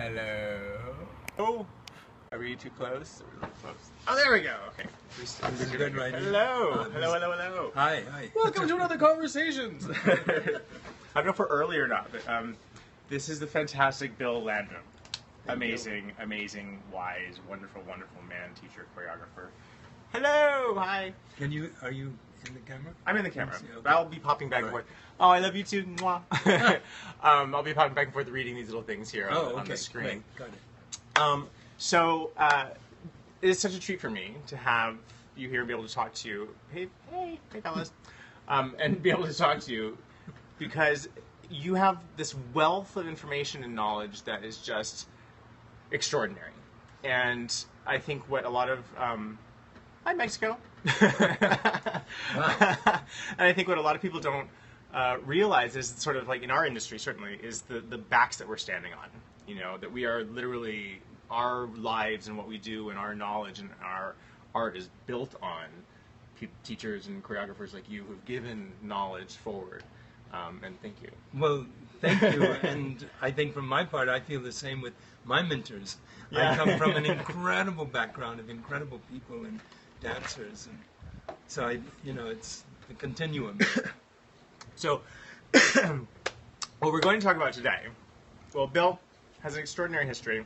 Hello. Oh, are we too close? Or a little close? Oh, there we go. Okay. This is good, right? Hello. Hello. Hi, hi. Welcome to another Conversations. I don't know if we're early or not, but this is the fantastic Bill Landrum. Amazing, wise, wonderful man, teacher, choreographer. Hello. Hi. Are you in the camera? I'm in the camera. Okay. I'll be popping back and forth. Oh, I love you too. Mwah. I'll be popping back and forth reading these little things here on the screen. Great. Got it. So it is such a treat for me to have you here and be able to talk to you. Hey, fellas. And be able to talk to you because you have this wealth of information and knowledge that is just extraordinary. And I think what a lot of... Hi, Mexico. And I think what a lot of people don't realize is sort of like in our industry, certainly, is the backs that we're standing on. You know, that we are literally, our lives and what we do and our knowledge and our art is built on teachers and choreographers like you who've given knowledge forward. And thank you. Well, thank you. And I think from my part, I feel the same with my mentors. Yeah. I come from an incredible background of incredible people and dancers. And so, it's the continuum. So, what we're going to talk about today, well, Bill has an extraordinary history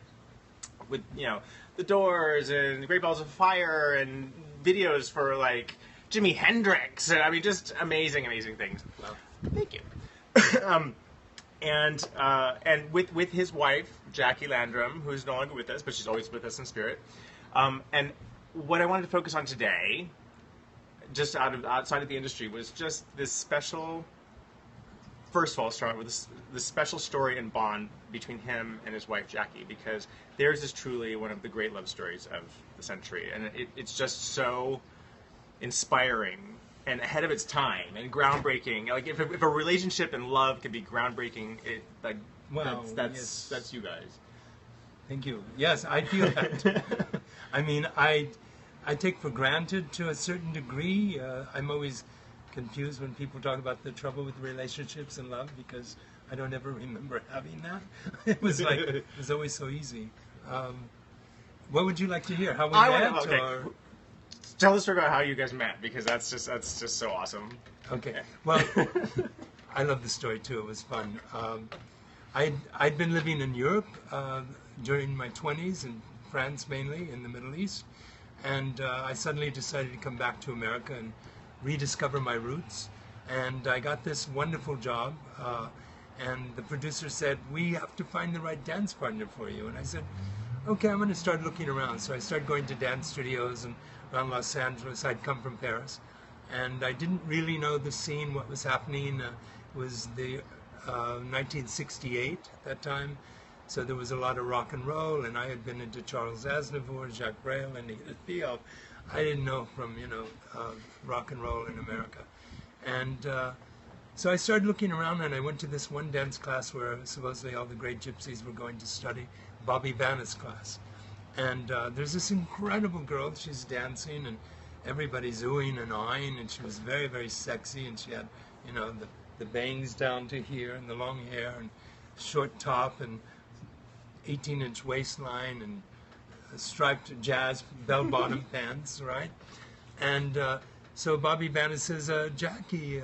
with, the Doors and Great Balls of Fire and videos for, like, Jimi Hendrix. And, I mean, just amazing things. Wow. Thank you. And with his wife, Jackie Leonard, who's no longer with us, but she's always with us in spirit. And what I wanted to focus on today, just outside of the industry, was just this special... First of all, start with this special story and bond between him and his wife, Jackie, because theirs is truly one of the great love stories of the century. And it's just so inspiring and ahead of its time and groundbreaking. Like, if a relationship and love can be groundbreaking, that's you guys. Thank you. Yes, I feel that. I mean, I take for granted to a certain degree. I'm always confused when people talk about the trouble with relationships and love because I don't ever remember having that. It was always so easy. What would you like to hear? How we met? Okay. Or... Tell the story about how you guys met because that's just so awesome. Okay. Well, I love the story too. It was fun. I'd been living in Europe during my 20s, in France mainly, in the Middle East, and I suddenly decided to come back to America and rediscover my roots. And I got this wonderful job, and the producer said, we have to find the right dance partner for you. And I said, okay, I'm going to start looking around. So I started going to dance studios and around Los Angeles. I'd come from Paris, and I didn't really know the scene, what was happening. It was the 1968 at that time, so there was a lot of rock and roll, and I had been into Charles Aznavour, Jacques Brel, and Edith Piaf. I didn't know from, rock and roll in America. And so I started looking around, and I went to this one dance class where supposedly all the great gypsies were going to study, Bobby Vanna's class. And there's this incredible girl, she's dancing, and everybody's oohing and eyeing, and she was very, very sexy, and she had, the bangs down to here, and the long hair, and short top, and 18-inch waistline, and striped jazz bell-bottom pants, right? And so Bobby Vanna says, Jackie,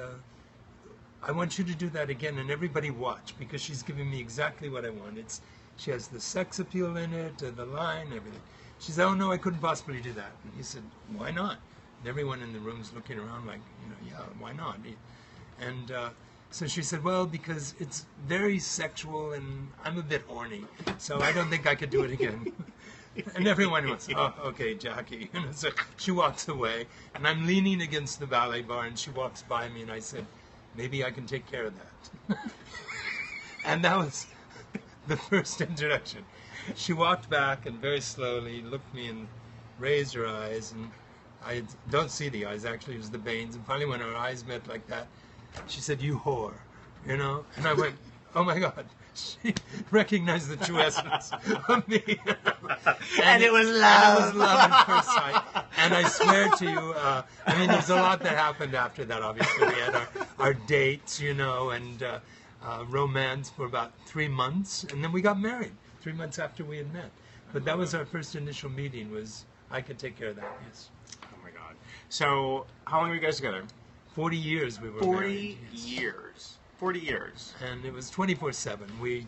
I want you to do that again, and everybody watch, because she's giving me exactly what I want. She has the sex appeal in it, the line, everything. She said, oh no, I couldn't possibly do that. And he said, why not? And everyone in the room's looking around like, yeah, why not? And so she said, well, because it's very sexual, and I'm a bit horny, so I don't think I could do it again. And everyone was, oh, okay, Jackie. And so she walks away, and I'm leaning against the ballet bar, and she walks by me, and I said, maybe I can take care of that. And that was the first introduction. She walked back and very slowly looked me and raised her eyes, and I don't see the eyes, actually, it was the veins. And finally, when her eyes met like that, she said, you whore, And I went, oh my God. She recognized the true essence of me. And it was love. And it was love at first sight. And I swear to you, there's a lot that happened after that, obviously. We had our dates, and romance for about 3 months. And then we got married 3 months after we had met. But that was our first initial meeting, was I could take care of that, yes. Oh my God. So how long were you guys together? 40 years we were 40 married. Yes. years. 40 years. And it was 24/7.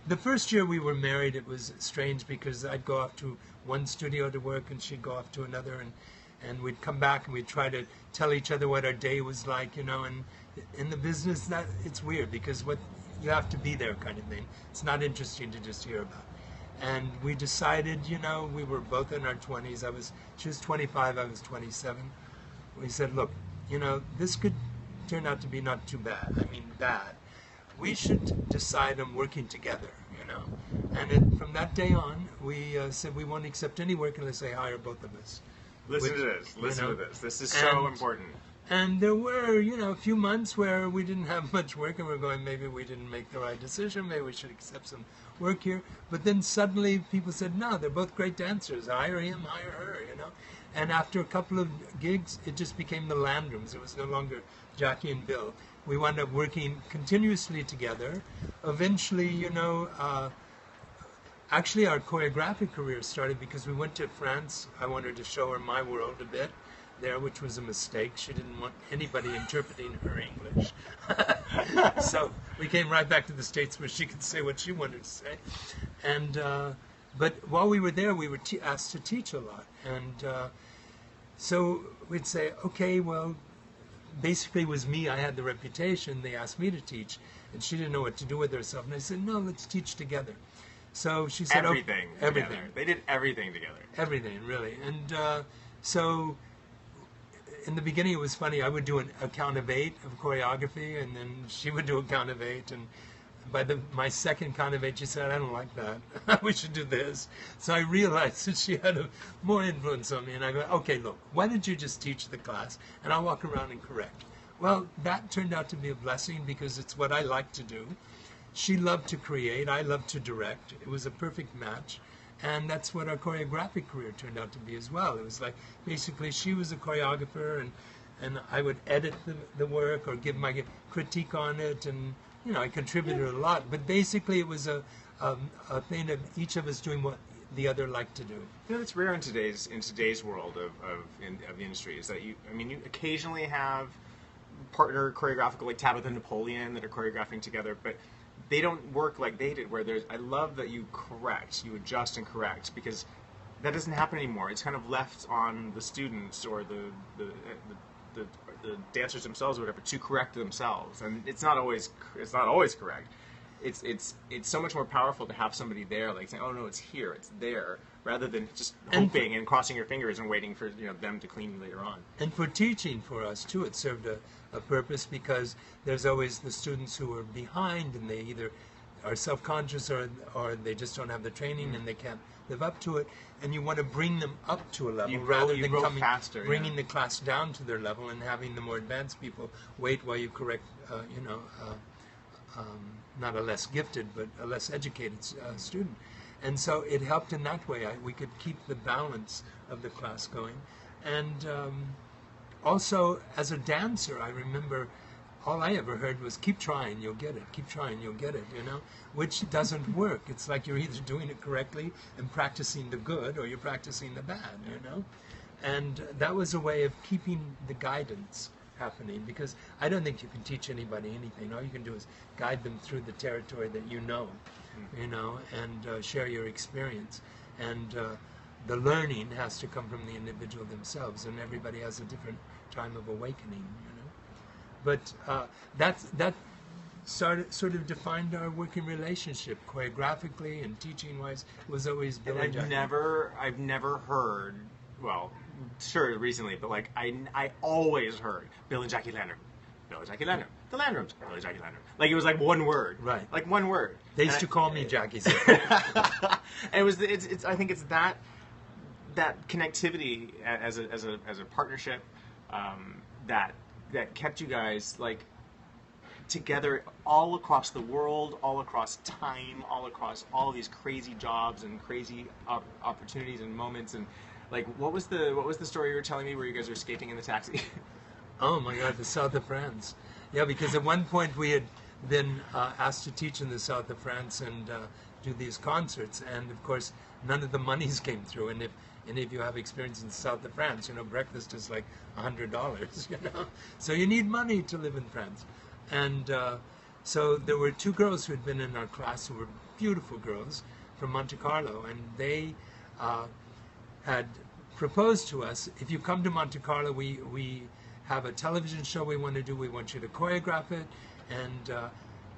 The first year we were married, it was strange because I'd go off to one studio to work and she'd go off to another, and we'd come back and we'd try to tell each other what our day was like, you know. And in the business, that it's weird because what you have to be there kind of thing. It's not interesting to just hear about. And we decided, you know, we were both in our 20s. She was 25, I was 27. We said, look, you know, this could turn out to be not too bad. I mean, bad. We should decide on working together, you know. And from that day on, we said we won't accept any work unless they hire both of us. Listen to this. Listen to this. This is so important. And there were, you know, a few months where we didn't have much work and we're going, maybe we didn't make the right decision, maybe we should accept some work here. But then suddenly people said, no, they're both great dancers. Hire him, hire her, you know. And after a couple of gigs, it just became the Landrums. It was no longer Jackie and Bill. We wound up working continuously together. Eventually, you know, actually our choreographic career started because we went to France. I wanted to show her my world a bit there, which was a mistake. She didn't want anybody interpreting her English. So we came right back to the States where she could say what she wanted to say. And but while we were there, we were asked to teach a lot. And so we'd say, okay, well, basically it was me. I had the reputation. They asked me to teach, and she didn't know what to do with herself. And I said, no, let's teach together. So she said, everything. Oh, everything. Together. They did everything together. Everything, really. And so in the beginning, it was funny. I would do a count of 8 of choreography, and then she would do a count of 8. And by my second count of 8, she said, I don't like that. We should do this. So I realized that she had more influence on me. And I go, okay, look, why don't you just teach the class, and I'll walk around and correct. Well, that turned out to be a blessing because it's what I like to do. She loved to create. I loved to direct. It was a perfect match. And that's what our choreographic career turned out to be as well. It was like, basically, she was a choreographer, and I would edit the work or give my critique on it, and, you know, I contributed a lot. But basically, it was a thing of each of us doing what the other liked to do. You know, it's rare in today's world of the industry is that you occasionally have partner choreographical, like Tabitha and Napoleon, that are choreographing together, but they don't work like they did, where I love that you adjust and correct, because that doesn't happen anymore. It's kind of left on the students or the dancers themselves or whatever to correct themselves, and it's not always correct. It's so much more powerful to have somebody there, like saying, oh no, it's here, it's there, rather than just hoping and crossing your fingers and waiting for them to clean you later on. And for teaching, for us too, it served a purpose, because there's always the students who are behind, and they either are self-conscious or they just don't have the training and they can't live up to it. And you want to bring them up to a level rather than bringing the class down to their level and having the more advanced people wait while you correct, not a less gifted but a less educated student. And so it helped in that way. We could keep the balance of the class going. And also, as a dancer, I remember all I ever heard was, keep trying, you'll get it. Keep trying, you'll get it, which doesn't work. It's like you're either doing it correctly and practicing the good, or you're practicing the bad, And that was a way of keeping the guidance happening, because I don't think you can teach anybody anything. All you can do is guide them through the territory that and share your experience. And the learning has to come from the individual themselves, and everybody has a different time of awakening, But that sort of defined our working relationship, choreographically and teaching-wise. It was always Bill and Jackie. I've never heard, well, sure, recently, but like I always heard Bill and Jackie Leonard. Bill and Jackie Leonard. The Landrums. Bill and Jackie Leonard. Like, it was like one word. Right. Like one word. They used to call me Jackie. And it's I think it's that connectivity as a partnership that kept you guys like together all across the world, all across time, all across all these crazy jobs and crazy opportunities and moments. And like, what was the story you were telling me where you guys were skating in the taxi? Oh my God, the south of France. Yeah, because at one point we had been asked to teach in the south of France, and do these concerts, and of course none of the monies came through. And if any of you have experience in the south of France, you know, breakfast is like $100, you know. So you need money to live in France. And so there were two girls who had been in our class who were beautiful girls from Monte Carlo, and they had proposed to us, if you come to Monte Carlo, we have a television show we want to do. We want you to choreograph it and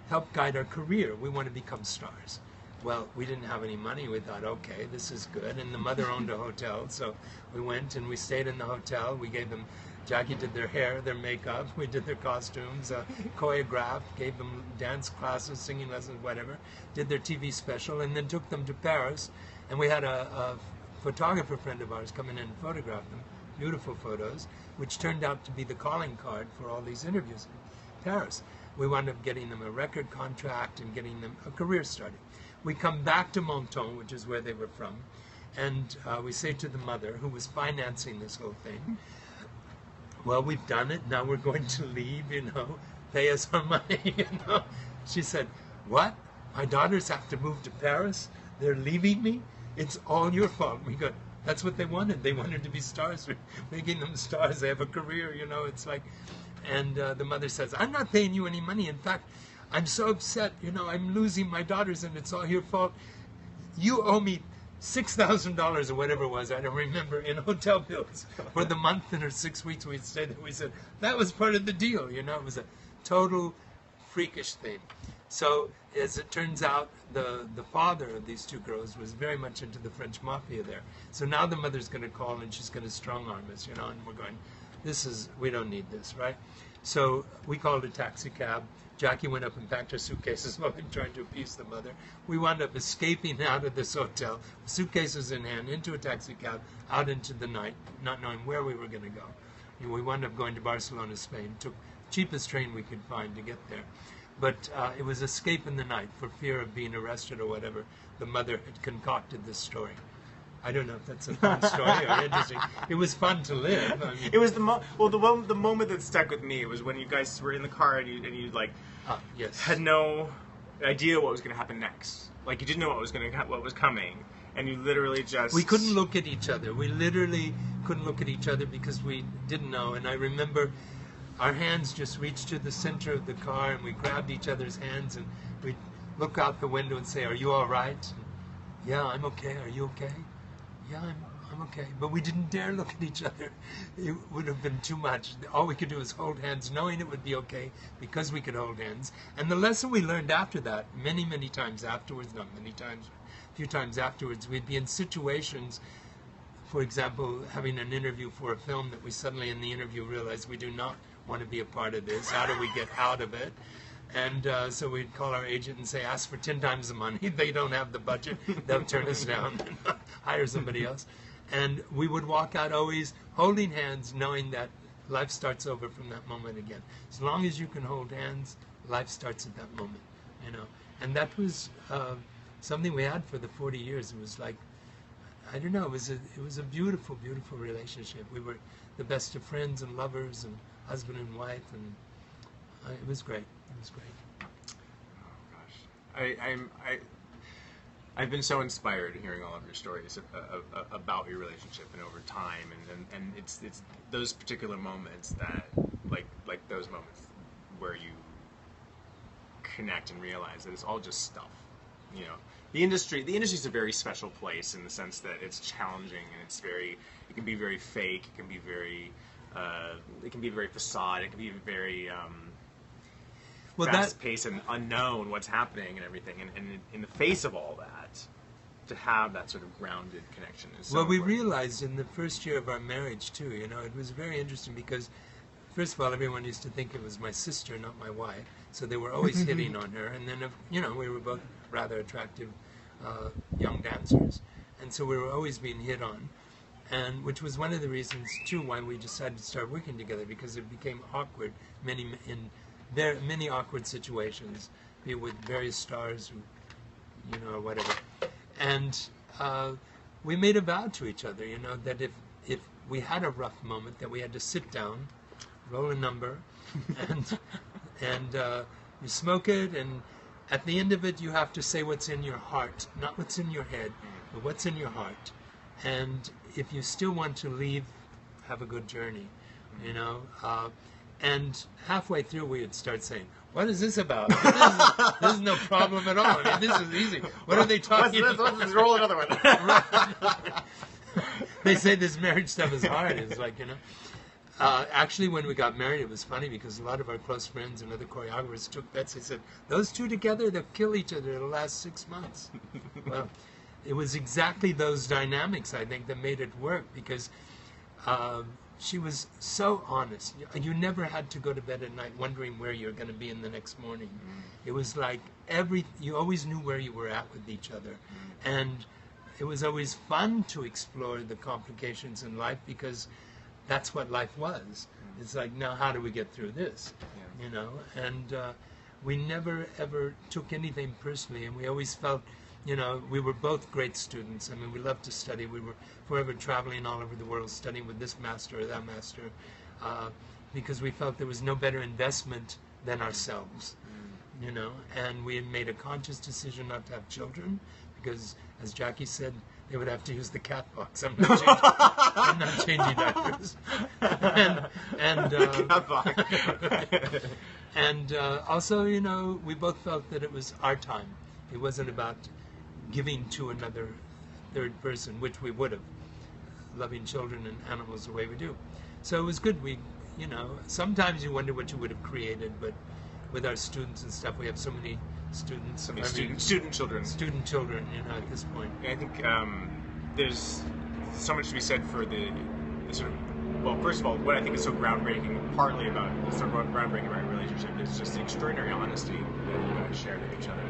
help guide our career. We want to become stars. Well, we didn't have any money. We thought, okay, this is good. And the mother owned a hotel, so we went and we stayed in the hotel. We gave them, Jackie did their hair, their makeup, we did their costumes, choreographed, gave them dance classes, singing lessons, whatever, did their TV special, and then took them to Paris. And we had a photographer friend of ours come in and photograph them, beautiful photos, which turned out to be the calling card for all these interviews in Paris. We wound up getting them a record contract and getting them a career started. We come back to Menton, which is where they were from, and we say to the mother, who was financing this whole thing, well, we've done it, now we're going to leave, you know, pay us our money, you know. She said, what? My daughters have to move to Paris? They're leaving me? It's all your fault. We go, that's what they wanted. They wanted to be stars. We're making them stars. They have a career, you know. It's like, and the mother says, I'm not paying you any money. In fact, I'm so upset, you know, I'm losing my daughters and it's all your fault. You owe me $6,000 or whatever it was, I don't remember, in hotel bills for the month or 6 weeks we stayed there. We said, that was part of the deal, you know. It was a total freakish thing. So, as it turns out, the father of these two girls was very much into the French mafia there. So now the mother's going to call and she's going to strong-arm us, you know, and we're going, we don't need this, right? So we called a taxi cab. Jackie went up and packed her suitcases while we were trying to appease the mother. We wound up escaping out of this hotel, suitcases in hand, into a taxi cab, out into the night, not knowing where we were going to go. And we wound up going to Barcelona, Spain, took the cheapest train we could find to get there. But it was escape in the night for fear of being arrested or whatever. The mother had concocted this story. I don't know if that's a fun story or interesting. It was fun to live. I mean, it was the moment that stuck with me was when you guys were in the car and you like yes. had no idea what was going to happen next. Like you didn't know what was coming, and you literally just we couldn't look at each other. We literally couldn't look at each other because we didn't know. And I remember our hands just reached to the center of the car, and we grabbed each other's hands, and we'd look out the window and say, "Are you all right?" And, yeah, I'm okay. Are you okay? Yeah, I'm okay. But we didn't dare look at each other. It would have been too much. All we could do was hold hands, knowing it would be okay because we could hold hands. And the lesson we learned after that, many, many times afterwards, not many times, a few times afterwards, we'd be in situations, for example, having an interview for a film that we suddenly in the interview realized we do not want to be a part of this. How do we get out of it? And so we'd call our agent and say, ask for 10 times the money. They don't have the budget. They'll turn us down and hire somebody else. And we would walk out always holding hands, knowing that life starts over from that moment again. As long as you can hold hands, life starts at that moment, you know. And that was something we had for the 40 years. It was like, I don't know, it was a beautiful, beautiful relationship. We were the best of friends and lovers and husband and wife, and it was great. It was great. Oh gosh, I've been so inspired hearing all of your stories about your relationship and over time, and it's those particular moments that like those moments where you connect and realize that it's all just stuff. You know, the industry's a very special place in the sense that it's challenging and it can be very fake, it can be very facade, it can be very fast-paced and unknown what's happening and everything, and in the face of all that, to have that sort of grounded connection is so we important. realized in the first year of our marriage too, you know, it was very interesting because first of all, everyone used to think it was my sister, not my wife, so they were always hitting on her, and then, you know, we were both rather attractive young dancers, and so we were always being hit on, and which was one of the reasons too why we decided to start working together, because it became awkward many awkward situations, be it with various stars, who, you know, or whatever. And we made a vow to each other, you know, that if we had a rough moment, that we had to sit down, roll a number, and you smoke it, at the end of it, you have to say what's in your heart, not what's in your head, but what's in your heart. And if you still want to leave, have a good journey, you know. And halfway through, we would start saying, "What is this about? This is no problem at all. I mean, this is easy. What are they talking about? Let's roll another one." They say this marriage stuff is hard. It's like, you know. Actually, when we got married, it was funny because a lot of our close friends and other choreographers took bets. They said, "Those two together, they'll kill each other in the last 6 months." Well, it was exactly those dynamics, I think, that made it work, because she was so honest. You never had to go to bed at night wondering where you're going to be in the next morning. It was like you always knew where you were at with each other. And it was always fun to explore the complications in life, because that's what life was. It's like, now how do we get through this? You know? And we never ever took anything personally, and we always felt, you know, we were both great students. I mean, we loved to study. We were forever traveling all over the world, studying with this master or that master, because we felt there was no better investment than ourselves, you know. And we had made a conscious decision not to have children, because, as Jackie said, they would have to use the cat box. I'm not changing diapers. Cat box. And also, you know, we both felt that it was our time. It wasn't about giving to another third person, which we would have, loving children and animals the way we do. So it was good. We, you know, sometimes you wonder what you would have created, but with our students and stuff, we have so many students. So many student children. Student children, you know, at this point. I think there's so much to be said for the sort of, well, first of all, what I think is so groundbreaking, partly about, so groundbreaking about our relationship, is just the extraordinary honesty that you guys share with each other.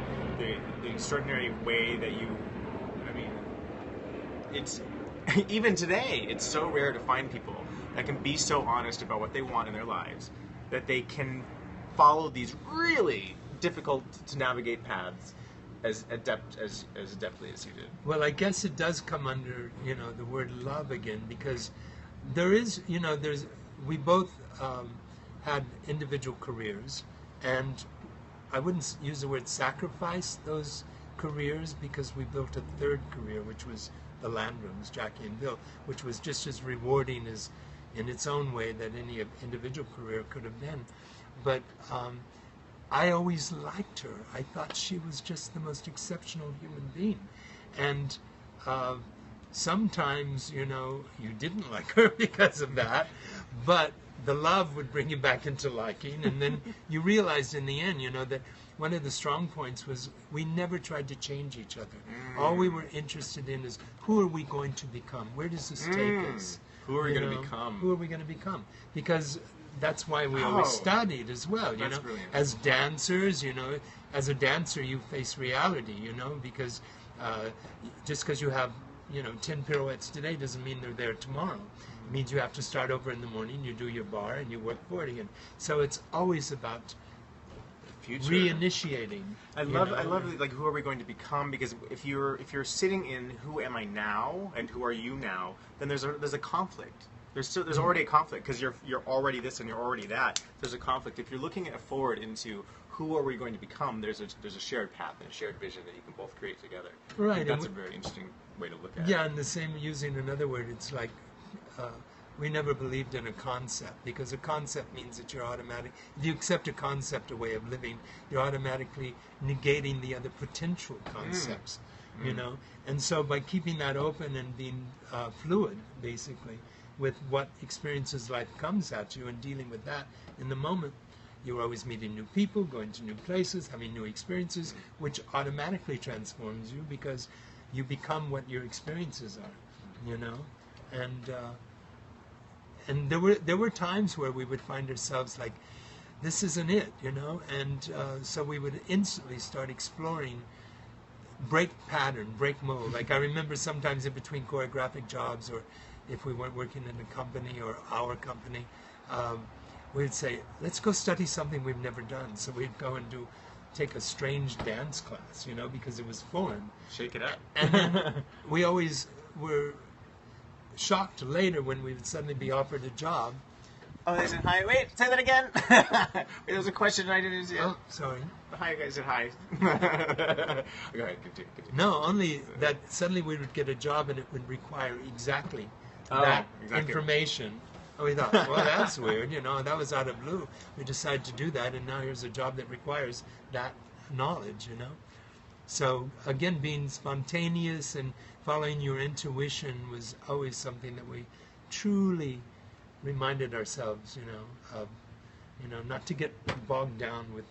The extraordinary way that you, I mean, it's, even today, it's so rare to find people that can be so honest about what they want in their lives, that they can follow these really difficult to navigate paths as adeptly as you did. Well, I guess it does come under, you know, the word love again, because there is, you know, we both had individual careers, and I wouldn't use the word sacrifice those careers, because we built a third career, which was the Landrums, Jackie and Bill, which was just as rewarding as, in its own way, that any individual career could have been. But I always liked her. I thought she was just the most exceptional human being. And sometimes, you know, you didn't like her because of that, but the love would bring you back into liking. And then you realized in the end, you know, that one of the strong points was we never tried to change each other. All we were interested in is, who are we going to become? Where does this take us? Who are we going to become? Who are we going to become? Because that's why we always studied as well, you know. Brilliant. As dancers, you know, as a dancer you face reality, you know, because just because you have, you know, 10 pirouettes today doesn't mean they're there tomorrow. It means you have to start over in the morning, you do your bar, and you work for it again. So it's always about future. Reinitiating. I love like, who are we going to become? Because if you're sitting in who am I now and who are you now, then there's a conflict. There's already a conflict, because you're already this and you're already that. There's a conflict. If you're looking forward into who are we going to become, there's a shared path and a shared vision that you can both create together. Right. That's a very interesting way to look at it. Yeah, and the same, using another word, it's like we never believed in a concept, because a concept means that you're automatic. If you accept a concept, a way of living, you're automatically negating the other potential concepts, you know. And so by keeping that open and being fluid, basically, with what experiences life comes at you and dealing with that in the moment, you're always meeting new people, going to new places, having new experiences, which automatically transforms you, because you become what your experiences are, you know. And there were times where we would find ourselves like, this isn't it, you know. And so we would instantly start exploring, break pattern, break mold. Like I remember sometimes in between choreographic jobs, or if we weren't working in a company or our company, we'd say, let's go study something we've never done. So we'd go and take a strange dance class, you know, because it was foreign. Shake it up. And then we always were shocked later when we would suddenly be offered a job Oh, they said hi. Wait, say that again. Wait, there was a question I didn't see. Oh, sorry. Hi, guys said hi. Go ahead, continue. No, only that suddenly we would get a job and it would require exactly that information. And we thought, well, that's weird, that was out of blue. We decided to do that, and now here's a job that requires that knowledge, So, again, being spontaneous and following your intuition was always something that we truly reminded ourselves, of, not to get bogged down with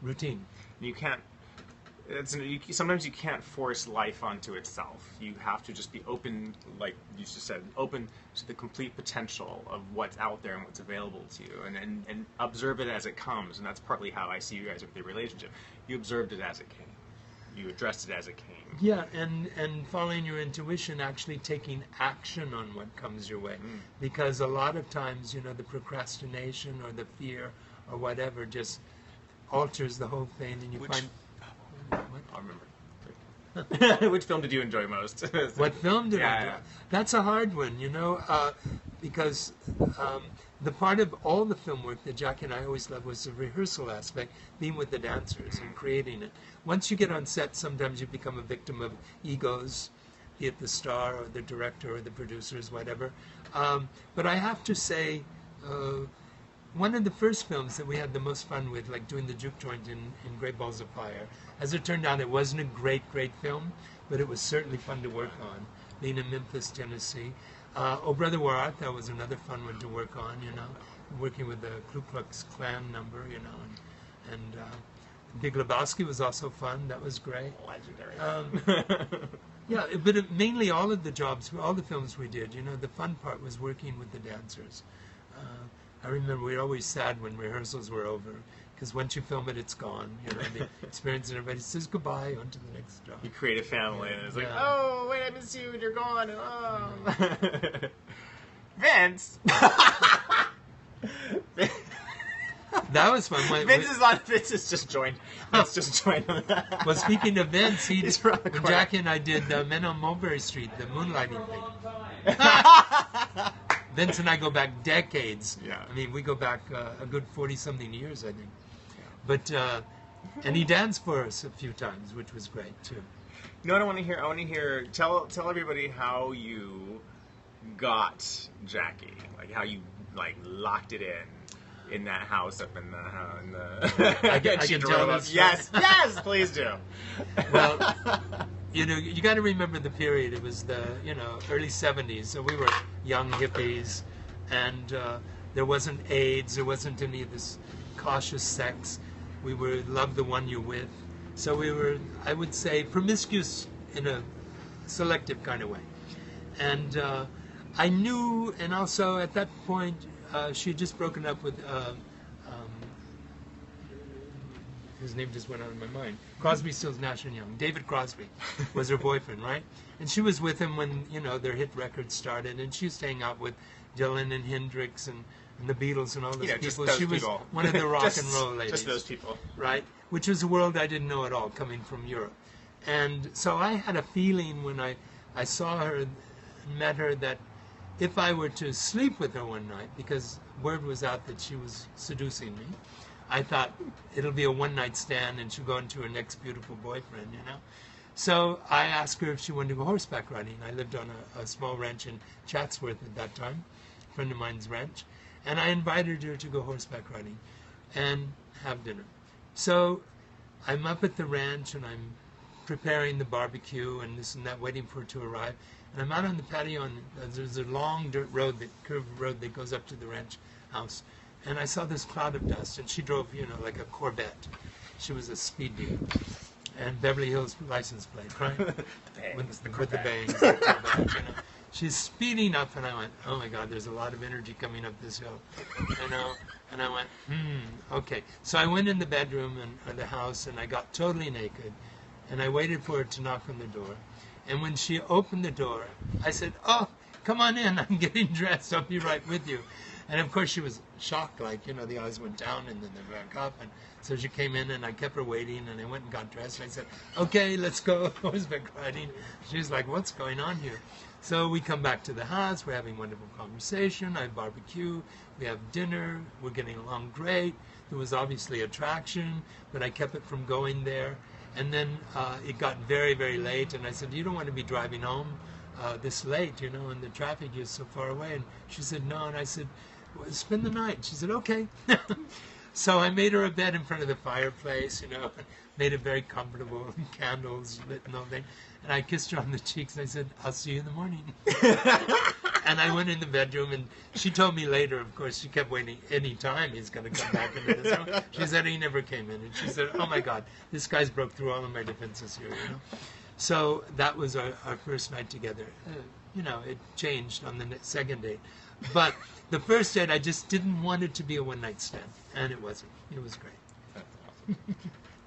routine. You can't. Sometimes you can't force life onto itself. You have to just be open, like you just said, open to the complete potential of what's out there and what's available to you, and observe it as it comes. And that's partly how I see you guys with your relationship. You observed it as it came. You addressed it as it came. Yeah, and following your intuition, actually taking action on what comes your way. Because a lot of times, the procrastination or the fear or whatever just alters the whole thing, and you find... I remember. Which film did you enjoy most? What film did I enjoy? Yeah. That's a hard one, because the part of all the film work that Jackie and I always loved was the rehearsal aspect, being with the dancers and creating it. Once you get on set, sometimes you become a victim of egos, be it the star or the director or the producers, whatever. But I have to say, one of the first films that we had the most fun with, like doing the juke joint in Great Balls of Fire, as it turned out, it wasn't a great film, but it was certainly fun to work on, being in Memphis, Tennessee. Oh Brother, Where Art Thou was another fun one to work on, working with the Ku Klux Klan number, and Big Lebowski was also fun. That was great. Legendary. Yeah, but mainly all of the jobs, all the films we did, the fun part was working with the dancers. I remember we were always sad when rehearsals were over, because once you film it, it's gone. The experience, and everybody says goodbye, on to the next job. You create a family, and it's like, oh, wait, I miss you, and you're gone, and oh. Vince! That was fun. Vince has just joined. Vince just joined. Well, speaking of Vince, when Jackie and I did Men on Mulberry Street, the moonlighting thing. Vince and I go back decades. Yeah. I mean, we go back a good 40-something years, I think. But, and he danced for us a few times, which was great, too. You know what I want to hear? Tell everybody how you got Jackie. Like, how you, locked it in that house up in the I can tell this. Yes, please do. Well, you got to remember the period. It was the, early 70s, so we were young hippies, and there wasn't AIDS, there wasn't any of this cautious sex. We were love the one you're with. So we were, I would say, promiscuous in a selective kind of way. And I knew, and also at that point, she had just broken up with, his name just went out of my mind, Crosby, Stills, Nash & Young. David Crosby was her boyfriend, right? And she was with him when, their hit records started, and she was staying out with Dylan and Hendrix and the Beatles and all those people. She was one of the rock and roll ladies. Just those people. Right? Which was a world I didn't know at all, coming from Europe. And so I had a feeling when I saw her and met her that if I were to sleep with her one night, because word was out that she was seducing me, I thought it'll be a one-night stand and she'll go into her next beautiful boyfriend, So I asked her if she wanted to go horseback riding. I lived on a small ranch in Chatsworth at that time, a friend of mine's ranch, and I invited her to go horseback riding and have dinner. So I'm up at the ranch and I'm preparing the barbecue and this and that, waiting for her to arrive. And I'm out on the patio, and there's a long dirt road, curved road that goes up to the ranch house. And I saw this cloud of dust, and she drove, like a Corvette. She was a speed demon. And Beverly Hills license plate, right? With the bangs. She's speeding up, and I went, oh my God, there's a lot of energy coming up this hill. And I went, okay. So I went in the bedroom or the house, and I got totally naked. And I waited for her to knock on the door. And when she opened the door, I said, oh, come on in, I'm getting dressed, I'll be right with you. And of course she was shocked, like, the eyes went down and then they back up. And so she came in and I kept her waiting and I went and got dressed. And I said, okay, let's go horseback riding. She's like, what's going on here? So we come back to the house, we're having wonderful conversation, I barbecue, we have dinner, we're getting along great. There was obviously attraction, but I kept it from going there. And then it got very, very late and I said, you don't want to be driving home this late, and the traffic is so far away. And she said, no. And I said, well, spend the night. She said, okay. So I made her a bed in front of the fireplace, made it very comfortable, candles lit and all that. And I kissed her on the cheeks and I said, I'll see you in the morning. And I went in the bedroom and she told me later, of course, she kept waiting any time he's going to come back into this room. She said he never came in. And she said, oh my God, this guy's broke through all of my defenses here, So that was our first night together. It changed on the second date. But the first date, I just didn't want it to be a one-night stand. And it wasn't. It was great. That's awesome.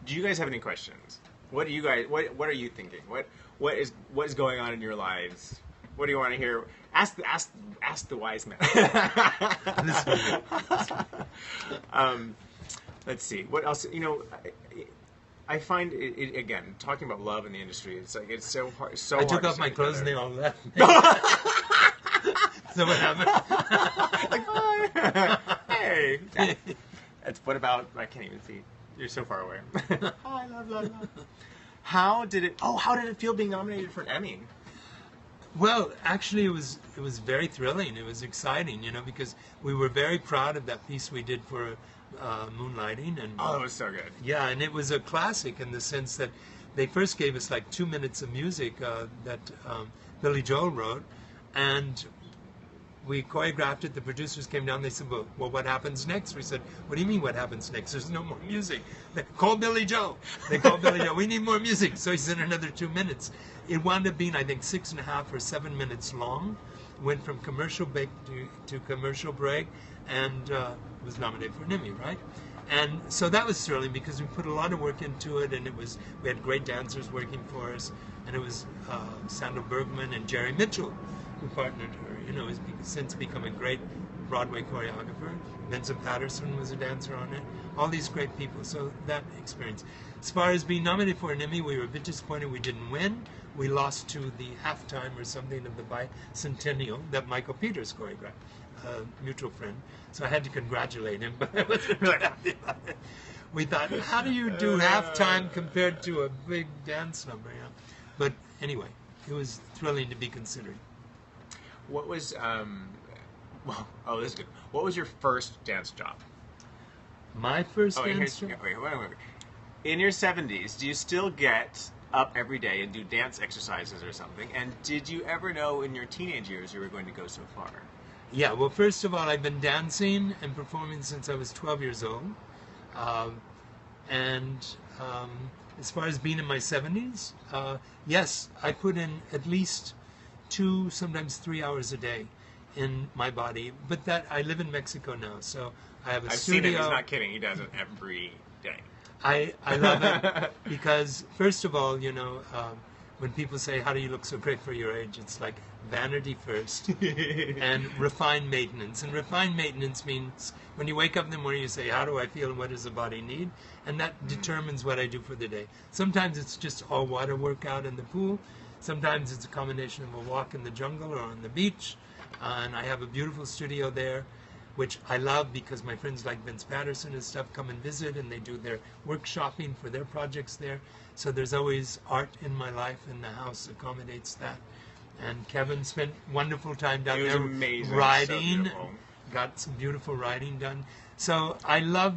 Do you guys have any questions? What are you thinking? What is going on in your lives? What do you want to hear? Ask the wise man. Let's see. What else? I find it again, talking about love in the industry. It's like it's so hard. So I hard took to off my say clothes and they together. all left. So what happened? Like, bye. Hey. That's what about? I can't even see. You're so far away. Hi, love. How did it feel being nominated for an Emmy? Well, actually, it was very thrilling. It was exciting, because we were very proud of that piece we did for Moonlighting, and Oh, it was so good. yeah, and it was a classic in the sense that they first gave us like 2 minutes of music that Billy Joel wrote, and we choreographed it. The producers came down. They said, well, what happens next? We said, what do you mean what happens next? There's no more music. They call Billy Joe. They called Billy Joe. We need more music. So he said another 2 minutes. It wound up being, I think, 6.5 or 7 minutes long. Went from commercial break to commercial break, and was nominated for an Emmy, right? And so that was thrilling because we put a lot of work into it, and we had great dancers working for us, and it was Sandra Bergman and Jerry Mitchell who partnered her. Has since become a great Broadway choreographer. Vincent Patterson was a dancer on it. All these great people. So that experience. As far as being nominated for an Emmy, we were a bit disappointed we didn't win. We lost to the halftime or something of the bicentennial that Michael Peters choreographed, a mutual friend. So I had to congratulate him, but I wasn't really happy about it. We thought, how do you do halftime compared to a big dance number? But anyway, it was thrilling to be considered. What was this is good. What was your first dance job? My first dance job? Wait. In your 70s, do you still get up every day and do dance exercises or something? And did you ever know in your teenage years you were going to go so far? Yeah, well, first of all, I've been dancing and performing since I was 12 years old. As far as being in my 70s, yes, I put in at least 2, sometimes 3 hours a day in my body. But that I live in Mexico now, so I have a studio. I've seen him. He's not kidding. He does it every day. I love it because, first of all, when people say, how do you look so great for your age? It's like vanity first and refined maintenance. And refined maintenance means when you wake up in the morning, you say, how do I feel and what does the body need? And that determines what I do for the day. Sometimes it's just all water workout in the pool. Sometimes it's a combination of a walk in the jungle or on the beach. And I have a beautiful studio there, which I love because my friends like Vince Patterson and stuff come and visit, and they do their workshopping for their projects there. So there's always art in my life, and the house accommodates that. And Kevin spent wonderful time down there amazing. Riding, so got some beautiful riding done. So I love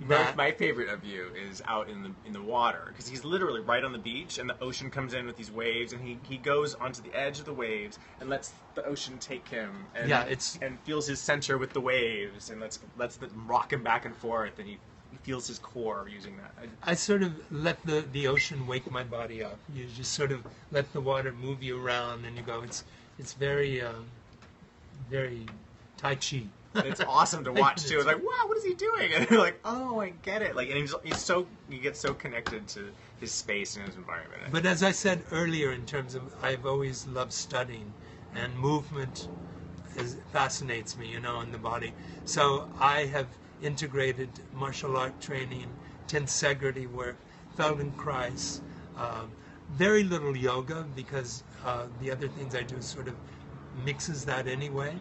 that. My favorite of you is out in the water, because he's literally right on the beach, and the ocean comes in with these waves, and he goes onto the edge of the waves and lets the ocean take him, and and feels his center with the waves, and lets them rock him back and forth, and he feels his core using that. I sort of let the ocean wake my body up. You just sort of let the water move you around, and you go. It's very very Tai Chi. It's awesome to watch too. It's like, wow, what is he doing? And you're like, oh, I get it. Like, and you get so connected to his space and his environment. But as I said earlier, in terms of, I've always loved studying, and movement fascinates me, in the body. So I have integrated martial art training, tensegrity work, Feldenkrais, very little yoga because the other things I do sort of mixes that anyway.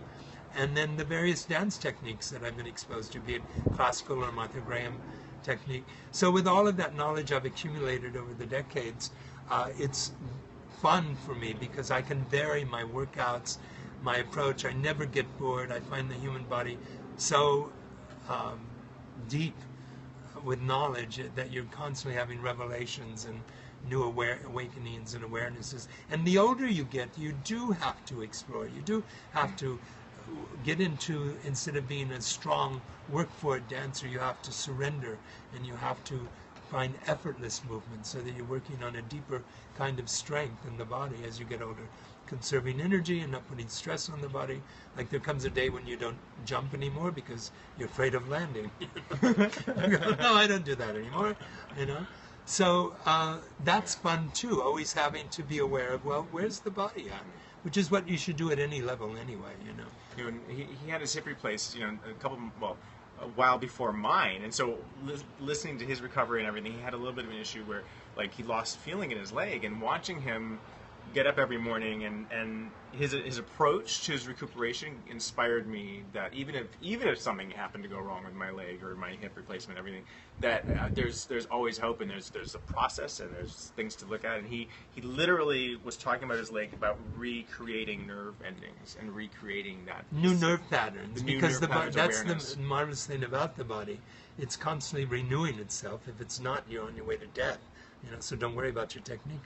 And then the various dance techniques that I've been exposed to, be it classical or Martha Graham technique. So with all of that knowledge I've accumulated over the decades, it's fun for me because I can vary my workouts, my approach. I never get bored. I find the human body so deep with knowledge that you're constantly having revelations and new awakenings and awarenesses. And the older you get, you do have to explore. You do have to get into, instead of being a strong work for it dancer, you have to surrender and you have to find effortless movement so that you're working on a deeper kind of strength in the body as you get older, conserving energy and not putting stress on the body. Like there comes a day when you don't jump anymore because you're afraid of landing. No, I don't do that anymore, So that's fun too, always having to be aware of, well, where's the body at? Which is what you should do at any level anyway, He had his hip replaced, a while before mine, and so listening to his recovery and everything, he had a little bit of an issue where, like, he lost feeling in his leg, and watching him get up every morning and his approach to his recuperation inspired me that even if something happened to go wrong with my leg or my hip replacement, everything, that there's always hope, and there's a process and there's things to look at. And he literally was talking about his leg, about recreating nerve endings and recreating that new nerve patterns, because that's awareness. The marvelous thing about the body. It's constantly renewing itself. If it's not, you're on your way to death. So don't worry about your technique.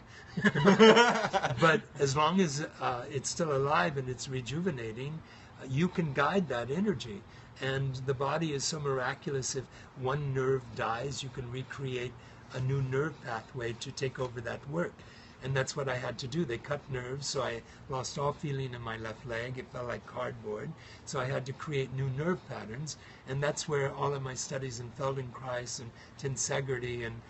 But as long as it's still alive and it's rejuvenating, you can guide that energy. And the body is so miraculous. If one nerve dies, you can recreate a new nerve pathway to take over that work. And that's what I had to do. They cut nerves, so I lost all feeling in my left leg. It felt like cardboard. So I had to create new nerve patterns. And that's where all of my studies in Feldenkrais and tensegrity and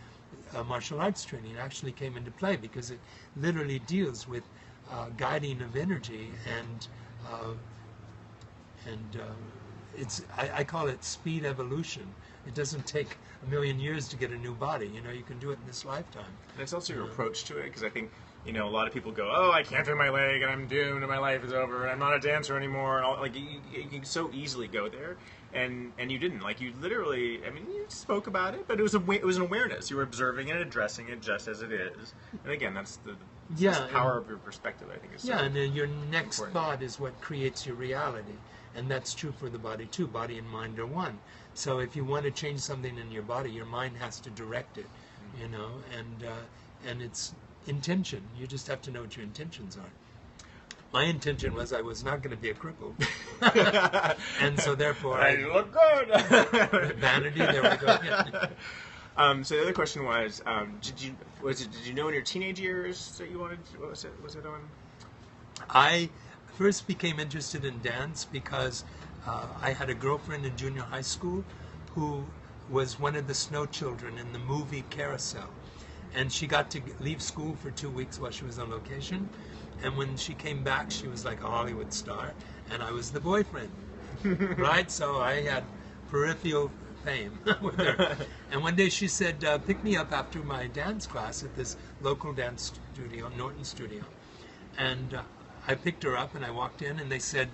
martial arts training actually came into play, because it literally deals with guiding of energy, and I call it speed evolution. It doesn't take a million years to get a new body. You can do it in this lifetime. And it's also your approach to it, because I think a lot of people go, oh, I can't feel my leg and I'm doomed and my life is over and I'm not a dancer anymore, and all, like you can so easily go there. And you didn't. Like, you literally, you spoke about it, but it was an awareness. You were observing it, addressing it just as it is. And again, that's the power of your perspective, I think. Is and then your next thought is what creates your reality. And that's true for the body too. Body and mind are one. So if you want to change something in your body, your mind has to direct it, and it's intention. You just have to know what your intentions are. My intention was I was not going to be a cripple. And so therefore I look good. Vanity, there we go. Yeah. So the other question was, did you know in your teenage years that you wanted to, was it on? I first became interested in dance because I had a girlfriend in junior high school who was one of the snow children in the movie Carousel. And she got to leave school for 2 weeks while she was on location. And when she came back, she was like a Hollywood star, and I was the boyfriend, right? So I had peripheral fame with her. And one day she said, pick me up after my dance class at this local dance studio, Norton Studio. And I picked her up, and I walked in, and they said,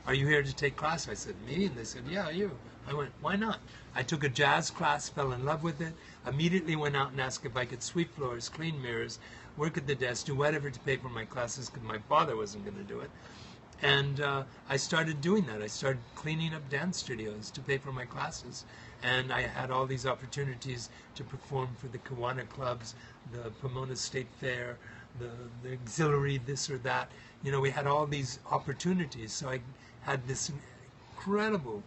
are you here to take class? I said, me? And they said, yeah, you. I went, why not? I took a jazz class, fell in love with it, immediately went out and asked if I could sweep floors, clean mirrors, work at the desk, do whatever to pay for my classes, because my father wasn't going to do it. And I started doing that. I started cleaning up dance studios to pay for my classes. And I had all these opportunities to perform for the Kiwanis clubs, the Pomona State Fair, the auxiliary, this or that. We had all these opportunities. So I had this incredible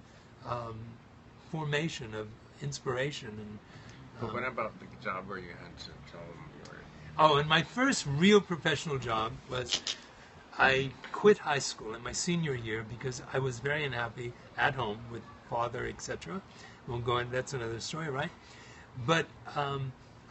formation of inspiration. And But what about the job where you had to tell them you were... Oh, and my first real professional job was I quit high school in my senior year because I was very unhappy at home with father, etc. Won't go into, that's another story, right? But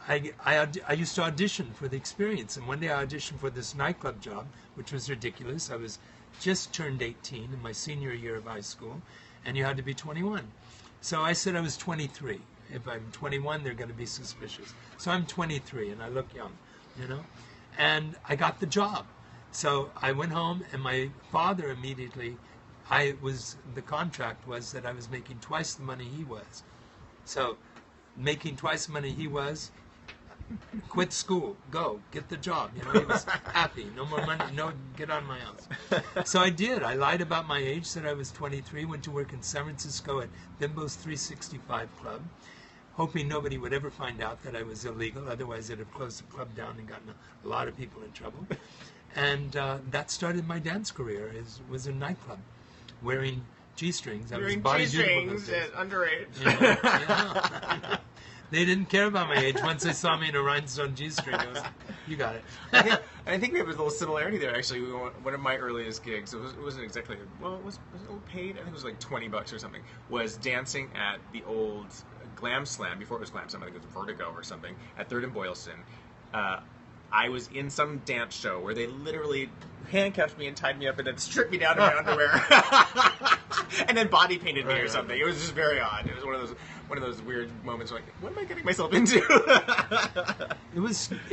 I used to audition for the experience, and one day I auditioned for this nightclub job, which was ridiculous. I was just turned 18 in my senior year of high school, and you had to be 21. So I said I was 23. If I'm 21, they're going to be suspicious. So I'm 23, and I look young, you know. And I got the job. So I went home, and my father immediately, the contract was that I was making twice the money he was. So making twice the money he was, quit school, go, get the job. You know, he was happy. No more money, no, get out of my house. So I did. I lied about my age, said I was 23, went to work in San Francisco at Bimbo's 365 Club, hoping nobody would ever find out that I was illegal. Otherwise, they'd have closed the club down and gotten a lot of people in trouble. And that started my dance career. Was a nightclub, wearing G-strings. I was body beautiful those days. Underage. You know, yeah. They didn't care about my age. Once they saw me in a rhinestone G-string, I was, you got it. I think we have a little similarity there, actually. One of my earliest gigs, it wasn't exactly, well, it was paid, I think it was like $20 or something, was dancing at the old Glam Slam, before it was Glam Slam, I think it was Vertigo or something, at 3rd and Boylston. I was in some dance show where they literally handcuffed me and tied me up and then stripped me down in my underwear. And then body painted me or something. It was just very odd. It was one of those weird moments like, what am I getting myself into? It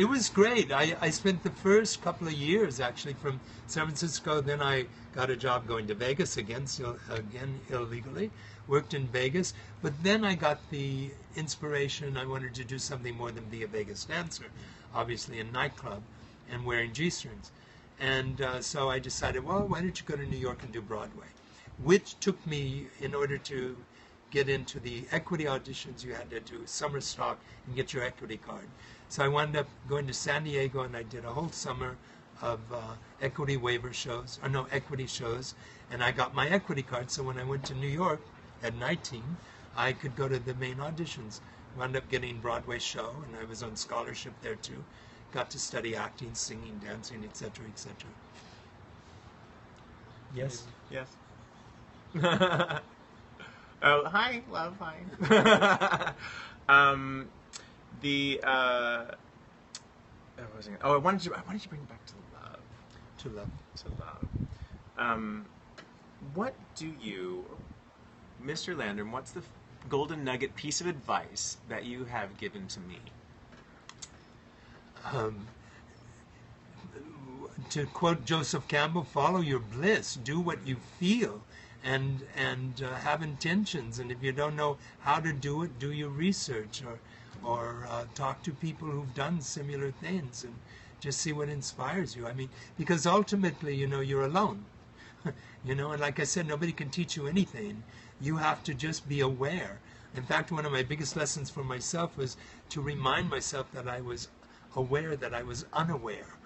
was great. I spent the first couple of years actually from San Francisco. Then I got a job going to Vegas again illegally. Worked in Vegas, but then I got the inspiration. I wanted to do something more than be a Vegas dancer, obviously a nightclub and wearing G-strings. And so I decided, well, why don't you go to New York and do Broadway? Which took me, in order to get into the equity auditions, you had to do summer stock and get your equity card. So I wound up going to San Diego, and I did a whole summer of equity waiver shows, equity shows, and I got my equity card. So when I went to New York at 19, I could go to the main auditions. Wound up getting Broadway show, and I was on scholarship there too. Got to study acting, singing, dancing, etc., etc. Yes. Yes. Oh, hi, love, hi. I wanted to bring it back to love. To love. To love. What do you, Mr. Landrum, what's the golden nugget piece of advice that you have given to me? To quote Joseph Campbell, follow your bliss. Do what you feel, and have intentions. And if you don't know how to do it, do your research, or talk to people who've done similar things, and just see what inspires you. I mean, because ultimately, you're alone. And like I said, nobody can teach you anything. You have to just be aware. In fact, one of my biggest lessons for myself was to remind myself that I was aware that I was unaware,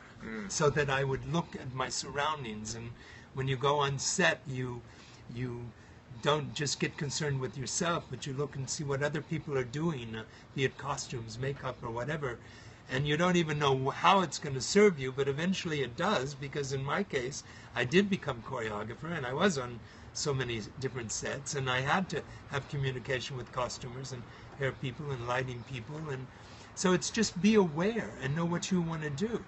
so that I would look at my surroundings. And when you go on set, you don't just get concerned with yourself, but you look and see what other people are doing, be it costumes, makeup, or whatever. And you don't even know how it's going to serve you, but eventually it does, because in my case, I did become choreographer, and I was on so many different sets, and I had to have communication with costumers and hair people and lighting people. And so it's just be aware and know what you want to do,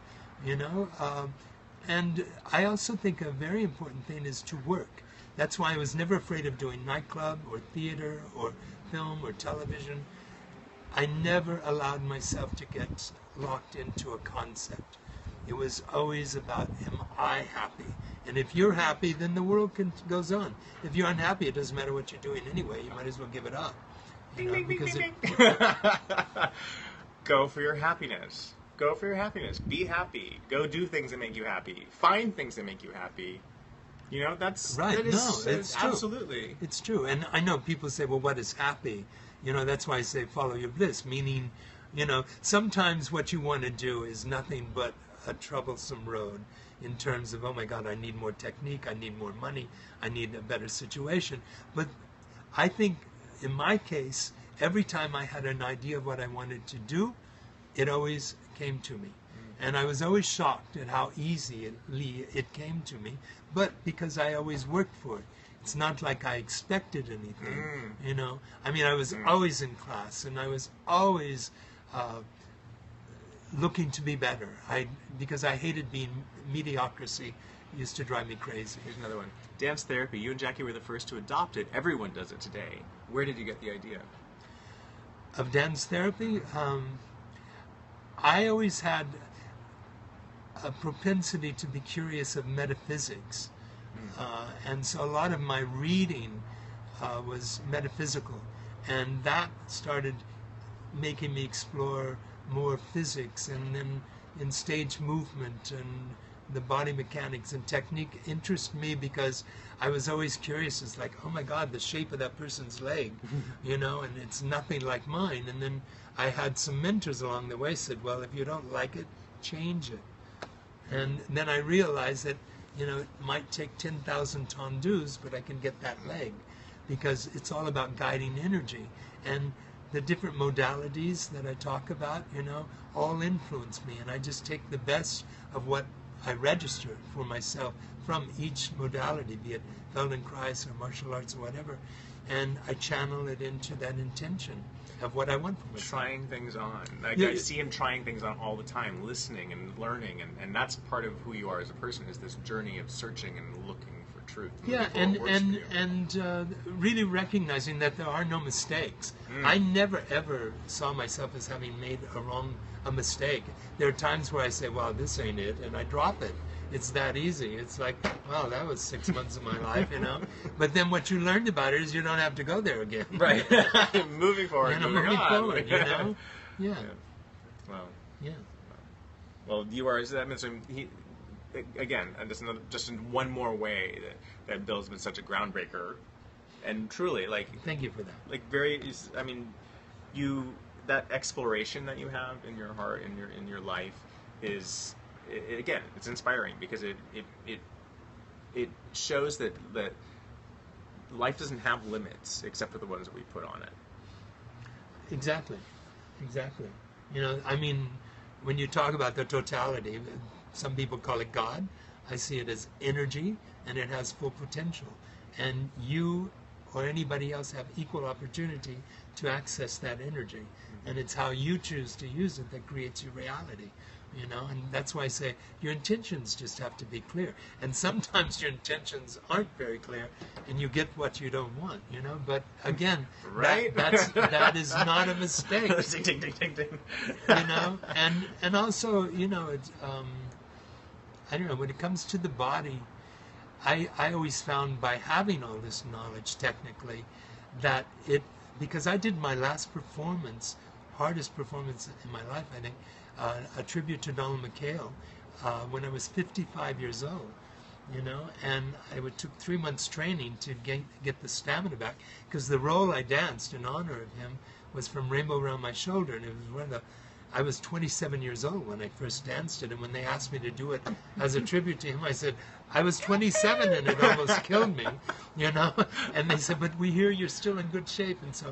and I also think a very important thing is to work. That's why I was never afraid of doing nightclub or theater or film or television. I never allowed myself to get locked into a concept. It was always about, am I happy? And if you're happy, then the world goes on. If you're unhappy, it doesn't matter what you're doing anyway. You might as well give it up. Ding, ding, ding, ding. Go for your happiness. Go for your happiness. Be happy. Go do things that make you happy. Find things that make you happy. That's right. It's true. Absolutely. It's true. And I know people say, well, what is happy? That's why I say follow your bliss, meaning, sometimes what you want to do is nothing but a troublesome road in terms of, oh my God, I need more technique, I need more money, I need a better situation. But I think in my case, every time I had an idea of what I wanted to do, it always came to me. And I was always shocked at how easily it came to me, but because I always worked for it. It's not like I expected anything, I mean, I was always in class, and I was always looking to be better. Because I hated being mediocrity. It used to drive me crazy. Here's another one. Dance therapy. You and Jackie were the first to adopt it. Everyone does it today. Where did you get the idea? Of dance therapy? I always had a propensity to be curious of metaphysics. And so a lot of my reading was metaphysical. And that started making me explore more physics, and then in stage movement and the body mechanics and technique interest me because I was always curious. It's like, oh my God, the shape of that person's leg, and it's nothing like mine. And then I had some mentors along the way said, well, if you don't like it, change it. And then I realized that, it might take 10,000 tendus, but I can get that leg, because it's all about guiding energy. And the different modalities that I talk about, all influence me. And I just take the best of what I register for myself from each modality, be it Feldenkrais or martial arts or whatever, and I channel it into that intention of what I want for myself. Trying things on. Yeah. I see him trying things on all the time, listening and learning, and that's part of who you are as a person, is this journey of searching and looking for truth. Yeah, and really recognizing that there are no mistakes. I never ever saw myself as having made a mistake. There are times where I say, well, this ain't it, and I drop it. It's that easy. It's like, well, that was 6 months of my life, But then what you learned about it is you don't have to go there again. Right. Moving forward. Moving forward, Yeah. Well. Yeah. Well, you are. So that means again, and just in one more way that Bill's been such a groundbreaker, and truly, thank you for that. That exploration that you have in your heart, in your life, is. Again, it's inspiring because it shows that life doesn't have limits except for the ones that we put on it. Exactly. When you talk about the totality, some people call it God. I see it as energy, and it has full potential. And you or anybody else have equal opportunity to access that energy. And it's how you choose to use it that creates your reality. And that's why I say your intentions just have to be clear. And sometimes your intentions aren't very clear, and you get what you don't want, But again, right? that is not a mistake. Ding, ding, ding, ding. And also, it's, I don't know, when it comes to the body, I always found by having all this knowledge technically that because I did my last performance, hardest performance in my life, I think, a tribute to Donald McHale, when I was 55 years old, and I took 3 months training to get the stamina back, because the role I danced in honor of him was from Rainbow Around My Shoulder, and it was I was 27 years old when I first danced it, and when they asked me to do it as a tribute to him, I said, I was 27 and it almost killed me, and they said, but we hear you're still in good shape, and so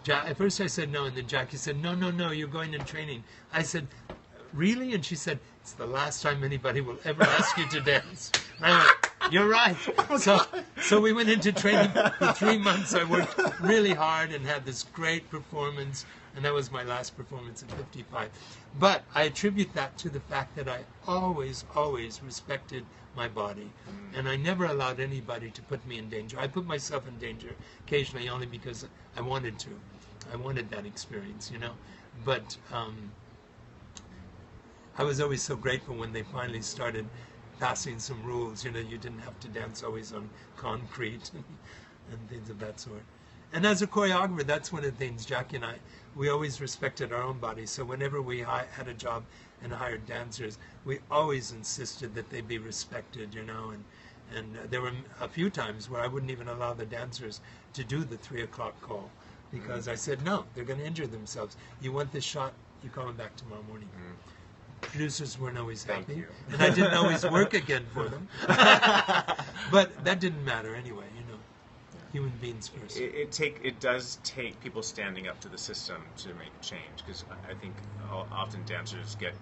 at first I said no, and then Jackie said, no, you're going in training. I said, really? And she said, it's the last time anybody will ever ask you to dance. And I went, you're right. So we went into training for 3 months. I worked really hard and had this great performance, and that was my last performance at 55. But I attribute that to the fact that I always respected my body, and I never allowed anybody to put me in danger. I put myself in danger occasionally only because I wanted to. I wanted that experience, But I was always so grateful when they finally started passing some rules. You didn't have to dance always on concrete and things of that sort. And as a choreographer, that's one of the things, Jackie and I, we always respected our own bodies. So whenever we had a job and hired dancers, we always insisted that they be respected, And there were a few times where I wouldn't even allow the dancers to do the 3 o'clock call, because I said, no, they're going to injure themselves. You want this shot, you call them back tomorrow morning. Producers weren't always happy, and I didn't always work again for them. But that didn't matter anyway, Human beings first. It does take people standing up to the system to make a change, because I think often dancers get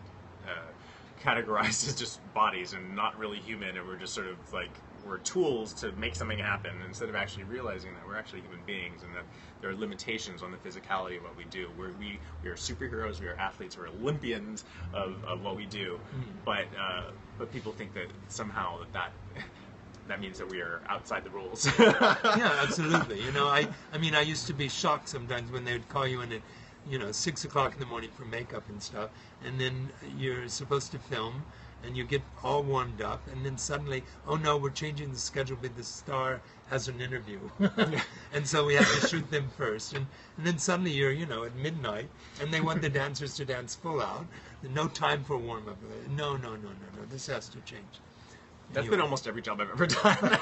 categorized as just bodies and not really human, and we're just sort of like we're tools to make something happen instead of actually realizing that we're actually human beings and that there are limitations on the physicality of what we do. We are superheroes, we are athletes, we're Olympians of what we do, but people think that somehow that means that we are outside the rules. Yeah, absolutely. You know, I mean, I used to be shocked sometimes when they would call you in at, 6 o'clock in the morning for makeup and stuff, and then you're supposed to film, and you get all warmed up, and then suddenly, oh no, we're changing the schedule, but the star has an interview. And so we have to shoot them first. And then suddenly you're, at midnight, and they want the dancers to dance full out. No time for warm-up. No, this has to change. That's been almost every job I've ever done.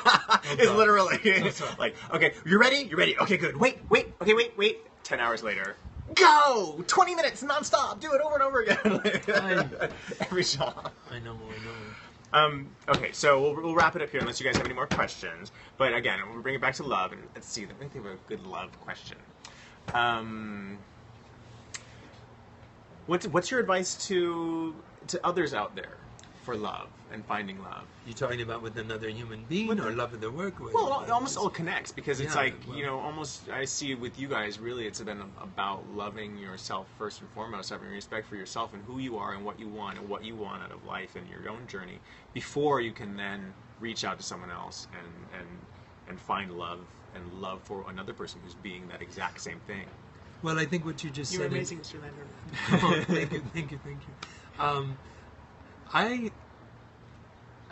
It's literally like, okay, you're ready? You're ready. Okay, good. Wait. Okay, wait. 10 hours later. Go! 20 minutes nonstop. Do it over and over again. Every shot. I know. Okay, so we'll wrap it up here unless you guys have any more questions. But again, we'll bring it back to love. And let's see. Let me think of a good love question. What's your advice to others out there for love and finding love? You talking about with another human being or love of the work? Well, it almost all connects because it's well, almost I see with you guys really it's then about loving yourself first and foremost, having respect for yourself and who you are and what you want out of life and your own journey before you can then reach out to someone else and find love and love for another person who's being that exact same thing. Well, I think what you just You're said. You're amazing, Mr. Landrum. Oh, thank you. I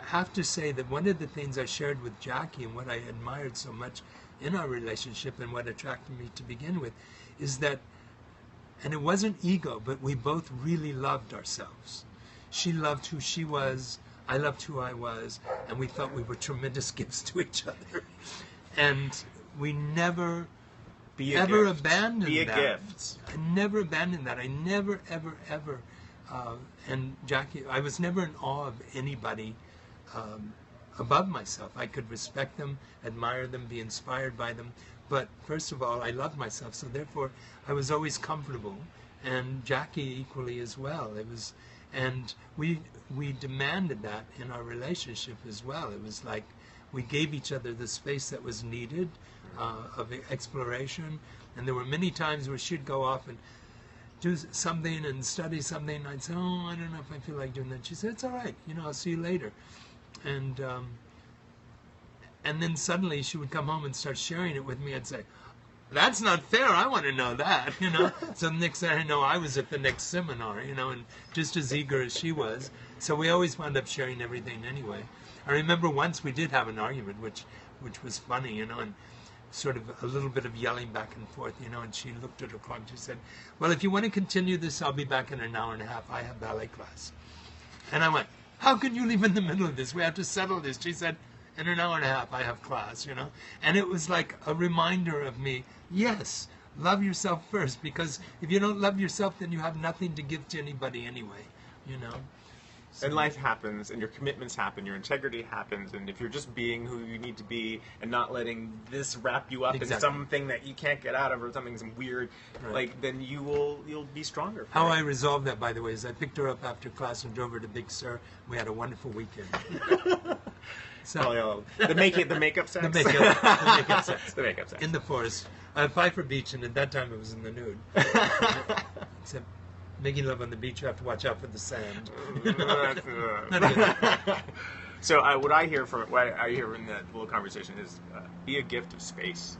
have to say that one of the things I shared with Jackie and what I admired so much in our relationship and what attracted me to begin with is that, and it wasn't ego, but we both really loved ourselves. She loved who she was, I loved who I was, and we thought we were tremendous gifts to each other. And we never ever abandoned that. Be a gift. I never abandoned that. I never, ever, and Jackie, I was never in awe of anybody above myself. I could respect them, admire them, be inspired by them. But first of all, I loved myself, so therefore I was always comfortable, and Jackie equally as well. It was, and we demanded that in our relationship as well. It was like we gave each other the space that was needed of exploration, and there were many times where she'd go off and do something and study something, and I'd say, oh, I don't know if I feel like doing that. She said, it's all right, I'll see you later. And then suddenly she would come home and start sharing it with me. I'd say, that's not fair, I want to know that, So the next thing I know, I was at the next seminar, and just as eager as she was. So we always wound up sharing everything anyway. I remember once we did have an argument, which was funny, and sort of a little bit of yelling back and forth, and she looked at her clock and she said, well, if you want to continue this, I'll be back in an hour and a half. I have ballet class. And I went, how can you leave in the middle of this? We have to settle this. She said, in an hour and a half, I have class, And it was like a reminder of me, yes, love yourself first, because if you don't love yourself, then you have nothing to give to anybody anyway, So. And life happens, and your commitments happen, your integrity happens, and if you're just being who you need to be and not letting this wrap you up in something that you can't get out of or something weird, then you'll be stronger. How I resolved that, by the way, is I picked her up after class and drove her to Big Sur. We had a wonderful weekend. So the makeup sex. The makeup sex. The makeup sex. In the forest, Pfeiffer Beach, and at that time it was in the nude. Except making love on the beach, you have to watch out for the sand. So what I hear in that little conversation is be a gift of space.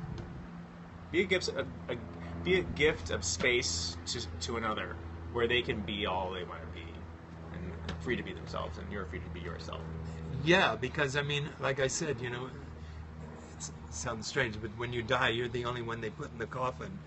Be a gift of space to another, where they can be all they want to be, and free to be themselves, and you're free to be yourself. Yeah, because like I said, it sounds strange, but when you die, you're the only one they put in the coffin,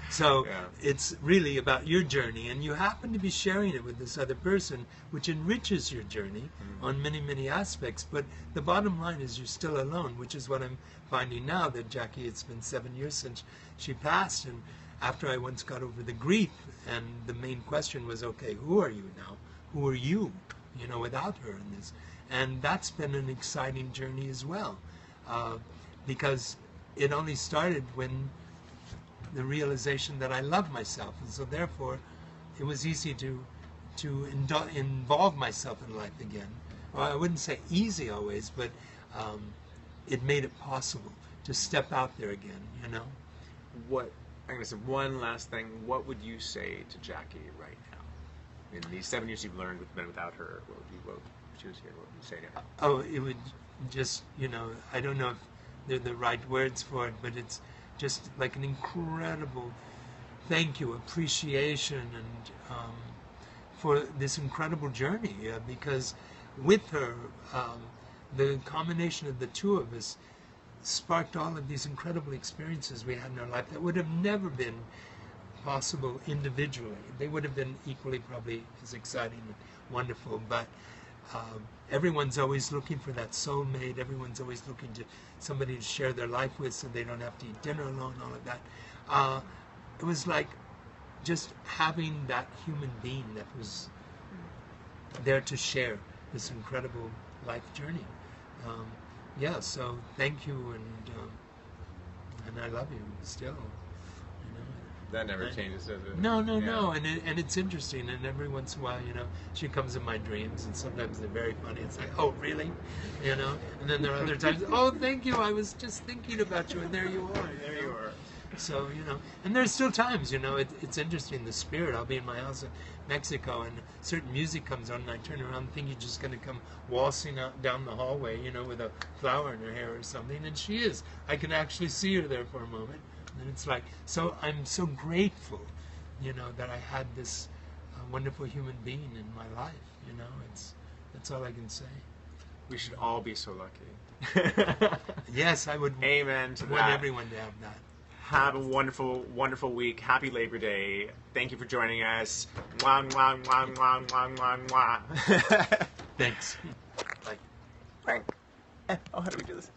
So yeah. It's really about your journey, and you happen to be sharing it with this other person, which enriches your journey on many, many aspects. But the bottom line is you're still alone, which is what I'm finding now that Jackie, it's been 7 years since she passed, and after I once got over the grief, and the main question was, okay, who are you now? Who are you, without her in this? And that's been an exciting journey as well. Because it only started when the realization that I love myself, and so therefore it was easy to involve myself in life again. Well, I wouldn't say easy always, but it made it possible to step out there again, you know. What, I'm going to say one last thing. What would you say to Jackie right now? In these 7 years you've learned with been without her, what would she was here, what would you say to her? Oh, it would just, you know, I don't know if they're the right words for it, but it's just like an incredible thank you, appreciation, and for this incredible journey, because with her, the combination of the two of us sparked all of these incredible experiences we had in our life that would have never been possible individually. They would have been equally probably as exciting and wonderful, but everyone's always looking for that soulmate. Everyone's always looking to somebody to share their life with so they don't have to eat dinner alone, all of that. It was like just having that human being that was there to share this incredible life journey. Yeah, so thank you, and I love you still. You know. That never changes, does it? No, and it's interesting. And every once in a while, you know, she comes in my dreams, and sometimes they're very funny. It's like, oh, really, you know? And then there are other times, oh, thank you. I was just thinking about you, and there you are. There you are. So, you know, and there's still times, you know, it's interesting, the spirit. I'll be in my house in Mexico, and certain music comes on, and I turn around and think you're just going to come waltzing out down the hallway, you know, with a flower in her hair or something, and she is. I can actually see her there for a moment, and it's like, so I'm so grateful, you know, that I had this wonderful human being in my life, you know, that's all I can say. We should all be so lucky. Yes, I would Amen to want that. everyone to have that. Have a wonderful, wonderful week. Happy Labor Day. Thank you for joining us. Mwah, mwah, mwah, mwah, mwah, mwah, mwah. Thanks. Bye. Oh, how do we do this?